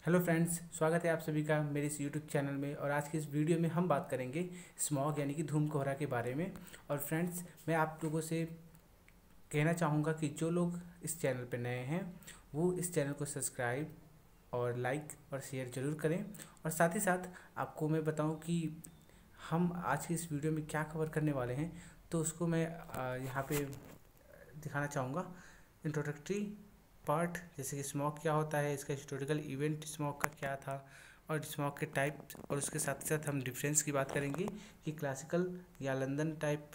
Hello friends, स्वागत है आप सभी का मेरे इस यूट्यूब चैनल में। और आज की इस वीडियो में हम बात करेंगे स्मॉग यानी कि धूम कोहरा के बारे में। और फ्रेंड्स, मैं आप लोगों से कहना चाहूँगा कि जो लोग इस चैनल पर नए हैं वो इस चैनल को सब्सक्राइब और लाइक और शेयर ज़रूर करें। और साथ ही साथ आपको मैं बताऊँ कि हम आज की इस वीडियो में क्या कवर करने वाले हैं, तो उसको मैं यहाँ पे दिखाना चाहूँगा। इंट्रोडक्टरी पार्ट, जैसे कि स्मॉग क्या होता है, इसका हिस्टोरिकल इवेंट स्मॉग का क्या था, और स्मॉग के टाइप, और उसके साथ साथ हम डिफरेंस की बात करेंगे कि क्लासिकल या लंदन टाइप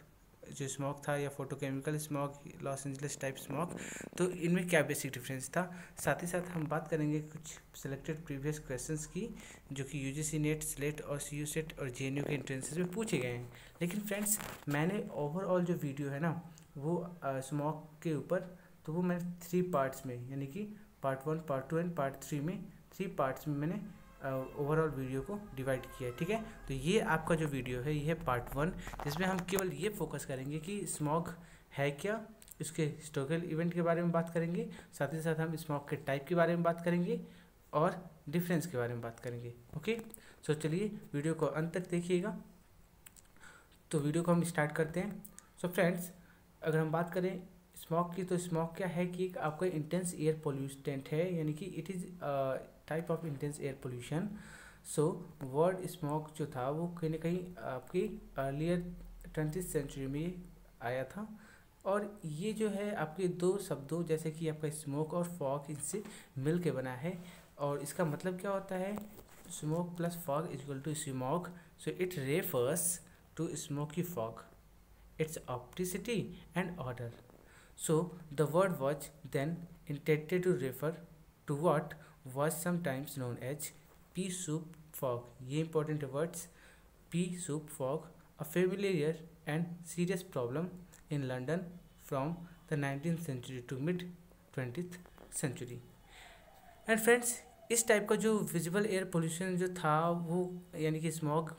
जो स्मॉग था, या photochemical smog, loss Angeles type smog, तो इनमें क्या बेसिक डिफरेंस था। साथ ही साथ हम बात करेंगे कुछ सिलेक्टेड प्रीवियस क्वेश्चंस की, जो कि यूजीसी नेट, स्लेट और सीयू सेट और जेएनयू के एंट्रेंसेस में पूछे गए हैं। लेकिन फ्रेंड्स, मैंने ओवरऑल जो वीडियो है ना वो स्मॉग के ऊपर, तो वो मैंने 3 पार्ट्स में, यानी कि पार्ट 1, पार्ट 2 एंड पार्ट 3 में 3 पार्ट्स में मैंने ओवरऑल वीडियो को डिवाइड किया है। ठीक है, तो ये आपका जो वीडियो है ये है पार्ट 1, जिसमें हम केवल ये फोकस करेंगे कि स्मॉग है क्या, इसके हिस्टोरिकल इवेंट के बारे में बात करेंगे। साथ ही साथ हम स्मॉग के टाइप के बारे में बात करेंगे और डिफरेंस के बारे में बात करेंगे। ओके, सो चलिए वीडियो को अंत तक देखिएगा। तो वीडियो को हम स्टार्ट करते हैं। सो फ्रेंड्स, अगर हम बात करें स्मॉग की, तो स्मॉग क्या है कि आपका इंटेंस एयर पोल्यूटेंट है, यानी कि it is type of intense air pollution. So word smog जो था वो कहीं ना कहीं आपकी अर्लियर 20th सेंचुरी में आया था। और ये जो है आपके दो शब्दों, जैसे कि आपका स्मोक और फॉग, इनसे मिल के बना है। और इसका मतलब क्या होता है, smoke plus fog is equal to smog. So it refers to smoky fog, its opticity and order. So the word was then intended to refer to what was sometimes known as pea soup fog. ये important words, pea soup fog, a familiar and serious problem in London from the 19th century to mid 20th century. And friends, इस type का जो visible air pollution जो था वो, यानी कि smog,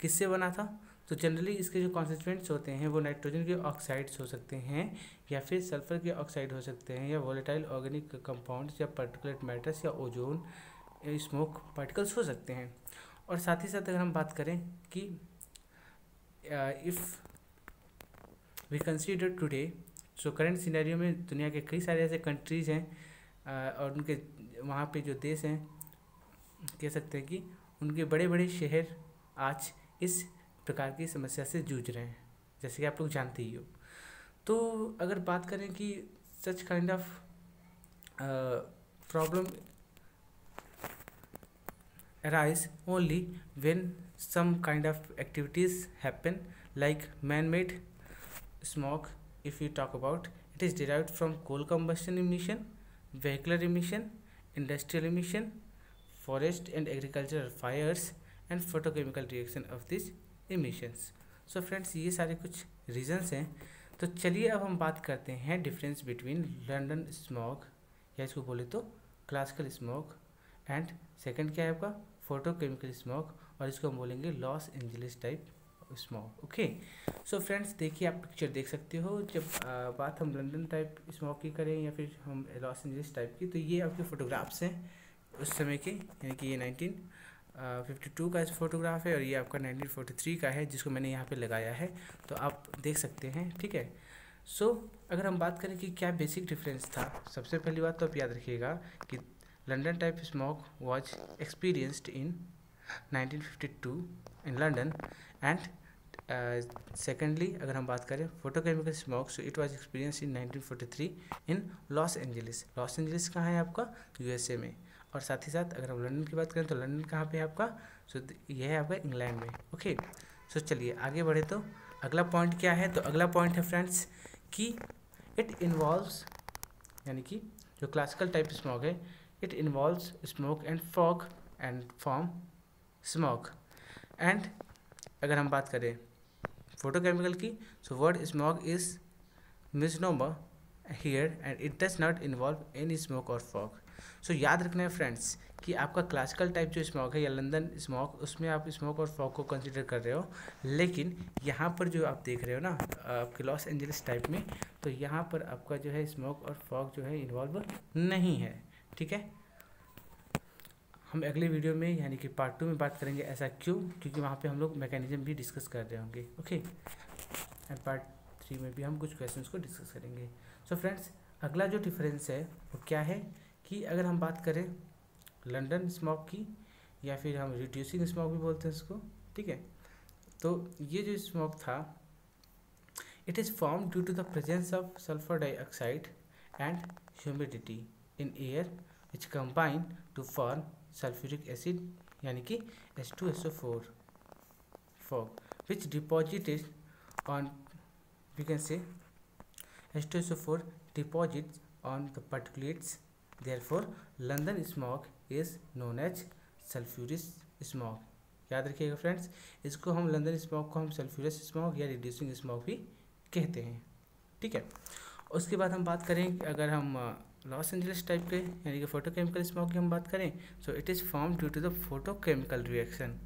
किससे बना था। तो जनरली इसके जो कॉन्स्टिट्यूएंट्स होते हैं वो नाइट्रोजन के ऑक्साइड्स हो सकते हैं, या फिर सल्फर के ऑक्साइड हो सकते हैं, या वोलेटाइल ऑर्गेनिक कंपाउंड्स, या पार्टिकुलेट मैटर्स, या ओजोन स्मोक पार्टिकल्स हो सकते हैं। और साथ ही साथ अगर हम बात करें कि if we consider today, so current scenario में दुनिया के कई सारे ऐसे कंट्रीज़ हैं और उनके वहाँ पे जो देश हैं, कह सकते हैं कि उनके बड़े बड़े शहर आज इस प्रकार की समस्या से जूझ रहे हैं, जैसे कि आप लोग जानते ही हो। तो अगर बात करें कि such kind of problem arise only when some kind of activities happen, like man-made smoke. If we talk about, it is derived from coal combustion emission, vehicular emission, industrial emission, forest and agricultural fires, and photochemical reaction of these emissions. So friends, ये सारे कुछ reasons हैं। तो चलिए अब हम बात करते हैं डिफरेंस बिटवीन लंदन स्मॉग, या इसको बोले तो क्लासिकल स्मॉग, एंड सेकंड क्या है आपका फोटोकेमिकल स्मॉग, और इसको हम बोलेंगे loss Angeles type smog. Okay, so friends, देखिए आप पिक्चर देख सकते हो। जब बात हम लंदन टाइप स्मॉग की करें या फिर हम लॉस एंजलिस टाइप की, तो ये आपके फोटोग्राफ्स हैं उस समय के, यानी कि ये 1952 का फोटोग्राफ है, और ये आपका 1943 का है, जिसको मैंने यहाँ पे लगाया है, तो आप देख सकते हैं। ठीक है, सो अगर हम बात करें कि क्या बेसिक डिफरेंस था, सबसे पहली बात तो आप याद रखिएगा कि London type smog was experienced in 1952 in London, and secondly अगर हम बात करें photochemical smog, so it was experience in 1943 in Los Angeles. Los Angeles कहाँ है आपका, यूएसए में। और साथ ही साथ अगर हम लंदन की बात करें तो लंदन कहाँ पे है आपका, सो यह है आपका इंग्लैंड में। ओके, सो चलिए आगे बढ़े। तो अगला पॉइंट क्या है, तो अगला पॉइंट है फ्रेंड्स कि इट इन्वॉल्व्स, यानी कि जो क्लासिकल टाइप स्मॉग है, it involves smoke and fog and form smog. And अगर हम बात करें फोटोकेमिकल की, so word smog is misnomer here and it does not involve any smoke or fog. So याद रखना है फ्रेंड्स कि आपका क्लासिकल टाइप जो स्मॉग है या लंदन स्मॉग, उसमें आप स्मोक और फॉग को कंसिडर कर रहे हो, लेकिन यहाँ पर जो आप देख रहे हो ना आपके लॉस एंजलिस टाइप में, तो यहाँ पर आपका जो है स्मोक और फॉग जो है इन्वॉल्व नहीं है। ठीक है, हम अगले वीडियो में यानी कि पार्ट 2 में बात करेंगे ऐसा क्यों, क्योंकि वहाँ पे हम लोग मैकेनिज्म भी डिस्कस कर रहे होंगे। ओके, एंड पार्ट 3 में भी हम कुछ क्वेश्चंस को डिस्कस करेंगे। सो फ्रेंड्स, अगला जो डिफरेंस है वो क्या है कि अगर हम बात करें लंदन स्मॉग की, या फिर हम रिड्यूसिंग स्मॉग भी बोलते हैं इसको, ठीक है। तो ये जो स्मॉग था, it is form due to the presence of sulphur dioxide and humidity in air which combine to form sulphuric acid यानी कि H2SO4 fog which deposited on, we can say H2SO4 deposits on the particulates. Therefore London smog is known as sulfurous smog. याद रखिएगा friends, इसको हम London smog को हम sulphurous smog या reducing smog भी कहते हैं, ठीक है। उसके बाद हम बात करें कि अगर हम लॉस एंजलिस टाइप के यानी कि फोटोकेमिकल स्मॉग की हम बात करें, so it is form due to the photochemical reaction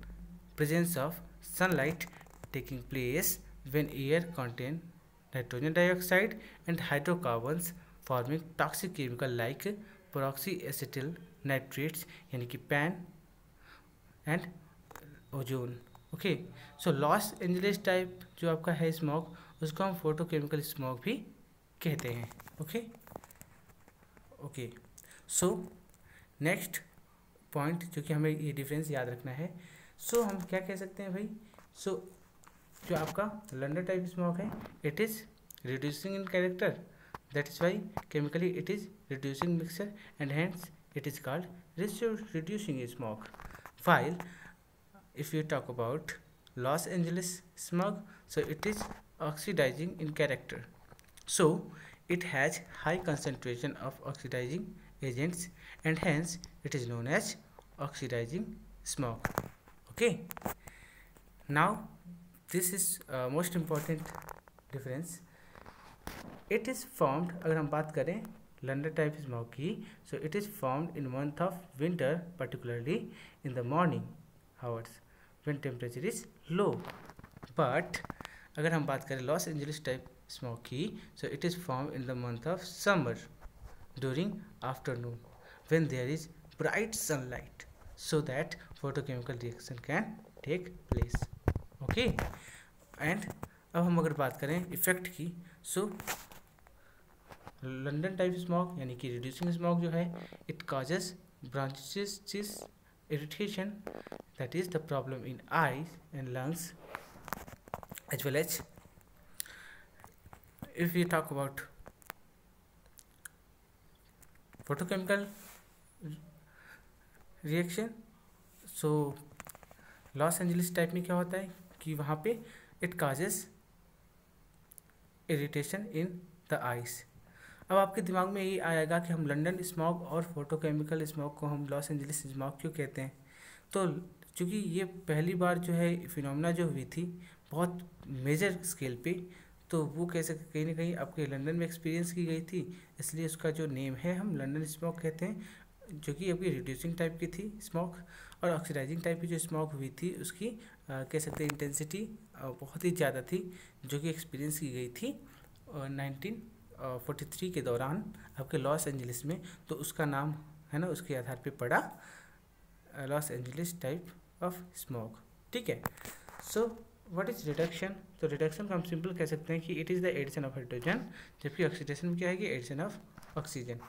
presence of sunlight taking place when air contain nitrogen dioxide and hydrocarbons forming toxic chemical like peroxy acetyl nitrates यानी कि PAN and ozone. Okay, so Los Angeles type जो आपका है smog, उसको हम photochemical smog भी कहते हैं। Okay okay, so next point जो कि हमें ये डिफरेंस याद रखना है, सो हम क्या कह सकते हैं भाई, सो जो आपका लंदन टाइप स्मॉग है, it is reducing in character, that is why chemically it is reducing mixture and hence it is called reducing smog. While if you talk about Los Angeles smog, so it is oxidizing in character. So it has high concentration of oxidizing agents and hence it is known as oxidizing smog. Okay, now this is most important difference. It is formed, अगर हम बात करें London type smog की, so it is formed in month of winter, particularly in the morning hours when temperature is low. But अगर हम बात करें loss Angeles type smog की, so it is formed in the month of summer during afternoon when there is bright sunlight so that photochemical reaction can take place. Okay, and अब हम अगर बात करें इफेक्ट की, so लंदन टाइप स्मॉग यानी कि reducing smog जो है, it causes branches irritation, that is the problem in eyes and lungs as well as if we talk about photochemical reaction, so loss Angeles type में क्या होता है कि वहाँ पे it causes irritation in the eyes. अब आपके दिमाग में ये आएगा कि हम लंदन स्मॉग और फोटोकेमिकल स्मॉग को हम लॉस एंजलिस स्मॉग क्यों कहते हैं। तो चूँकि ये पहली बार जो है फिनोमेना जो हुई थी बहुत मेजर स्केल पे, तो वो कैसे कहीं ना कहीं आपके लंदन में एक्सपीरियंस की गई थी, इसलिए उसका जो नेम है हम लंदन स्मॉग कहते हैं, जो कि आपकी रिड्यूसिंग टाइप की थी स्मॉग। और ऑक्सीडाइजिंग टाइप की जो स्मॉग हुई थी उसकी कह सकते हैं इंटेंसिटी बहुत ही ज़्यादा थी, जो कि एक्सपीरियंस की गई थी 1943 के दौरान आपके लॉस एंजलिस में। तो उसका नाम है ना, उसके आधार पे पड़ा Los Angeles type of smog, ठीक है। So what is reduction? तो रिडक्शन को हम सिंपल कह सकते हैं कि it is the addition of hydrogen, जबकि ऑक्सीडेशन में क्या है कि एडिशन ऑफ ऑक्सीजन।